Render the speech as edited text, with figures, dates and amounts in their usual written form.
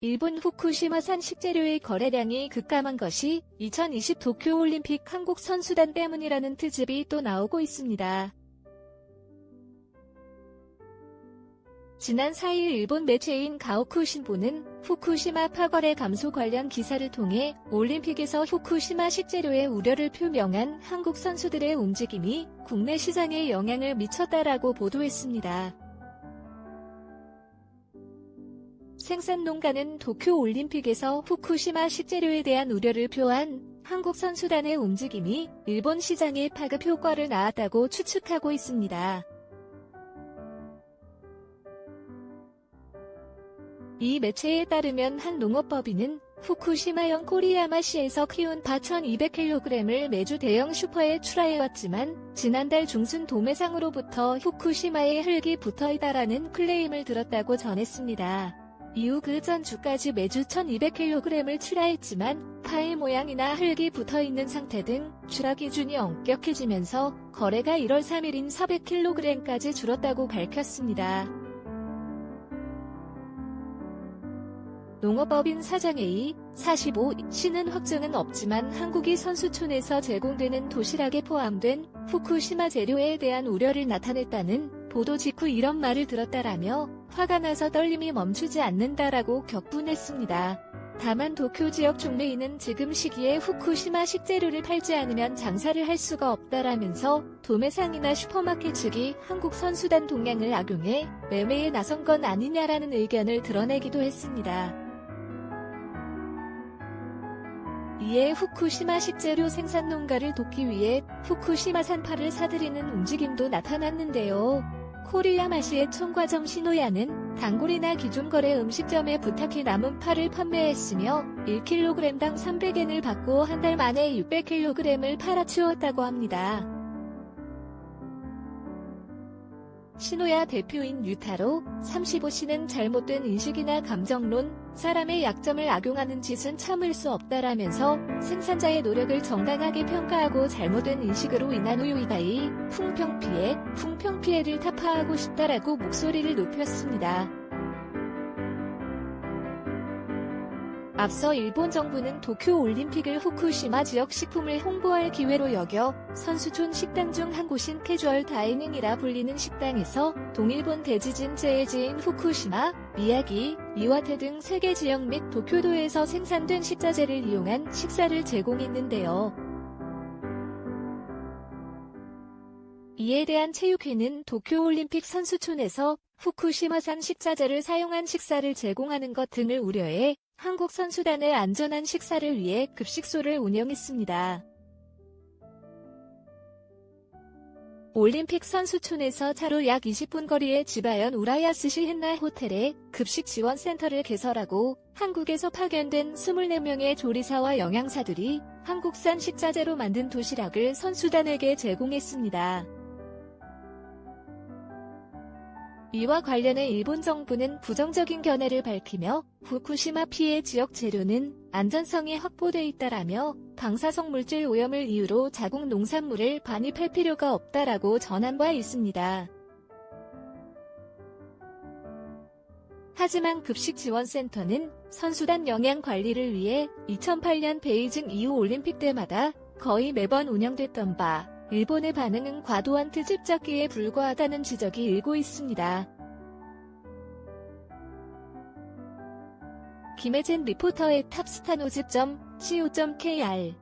일본 후쿠시마산 식재료의 거래량이 급감한 것이 2020 도쿄올림픽 한국 선수단 때문이라는 트집이 또 나오고 있습니다. 지난 4일 일본 매체인 가오쿠 신보는 후쿠시마 파거래 감소 관련 기사를 통해 올림픽에서 후쿠시마 식재료의 우려를 표명한 한국 선수들의 움직임이 국내 시장에 영향을 미쳤다라고 보도했습니다. 생산농가는 도쿄올림픽에서 후쿠시마 식재료에 대한 우려를 표한 한국 선수단의 움직임이 일본 시장에 파급 효과를 낳았다고 추측하고 있습니다. 이 매체에 따르면 한 농업법인은 후쿠시마현 코리야마시에서 키운 밭 1200kg을 매주 대형 슈퍼에 출하해왔지만 지난달 중순 도매상으로부터 후쿠시마에 흙이 붙어있다라는 클레임을 들었다고 전했습니다. 이후 그 전주까지 매주 1200kg을 출하했지만 파의 모양이나 흙이 붙어있는 상태 등 출하 기준이 엄격해지면서 거래가 1월 3일인 400kg까지 줄었다고 밝혔습니다. 농업법인 사장 A45씨는 확정은 없지만 한국이 선수촌에서 제공되는 도시락에 포함된 후쿠시마 재료에 대한 우려를 나타냈다는 보도 직후 이런 말을 들었다라며 화가 나서 떨림이 멈추지 않는다라고 격분했습니다. 다만 도쿄 지역 종매인은 지금 시기에 후쿠시마 식재료를 팔지 않으면 장사를 할 수가 없다라면서 도매상이나 슈퍼마켓 측이 한국 선수단 동향을 악용해 매매에 나선 건 아니냐라는 의견을 드러내기도 했습니다. 이에 후쿠시마 식재료 생산 농가를 돕기 위해 후쿠시마산 파를 사들이는 움직임도 나타났는데요. 코리야마시의 총과정 시노야는 단골이나 기존 거래 음식점에 부탁해 남은 파를 판매했으며 1kg당 300엔을 받고 한 달 만에 600kg을 팔아치웠다고 합니다. 시노야 대표인 유타로 35씨는 잘못된 인식이나 감정론, 사람의 약점을 악용하는 짓은 참을 수 없다라면서 생산자의 노력을 정당하게 평가하고 잘못된 인식으로 인한 우유이가이 풍평피해를 타파하고 싶다라고 목소리를 높였습니다. 앞서 일본 정부는 도쿄올림픽을 후쿠시마 지역 식품을 홍보할 기회로 여겨 선수촌 식당 중 한 곳인 캐주얼 다이닝이라 불리는 식당에서 동일본 대지진 재해지인 후쿠시마, 미야기, 이와테 등 3개 지역 및 도쿄도에서 생산된 식자재를 이용한 식사를 제공했는데요. 이에 대한 체육회는 도쿄올림픽 선수촌에서 후쿠시마산 식자재를 사용한 식사를 제공하는 것 등을 우려해 한국 선수단의 안전한 식사를 위해 급식소를 운영했습니다. 올림픽 선수촌에서 차로 약 20분 거리의 지바현 우라야스시 헨나 호텔에 급식 지원센터를 개설하고 한국에서 파견된 24명의 조리사와 영양사들이 한국산 식자재로 만든 도시락을 선수단에게 제공했습니다. 이와 관련해 일본 정부는 부정적인 견해를 밝히며 후쿠시마 피해 지역 재료는 안전성이 확보돼 있다라며 방사성 물질 오염을 이유로 자국 농산물을 반입할 필요가 없다라고 전한 바 있습니다. 하지만 급식지원센터는 선수단 영양 관리를 위해 2008년 베이징 이후 올림픽 때마다 거의 매번 운영됐던 바 일본의 반응은 과도한 트집 잡기에 불과하다는 지적이 일고 있습니다. 김혜진 리포터의 탑스타노즈.co.kr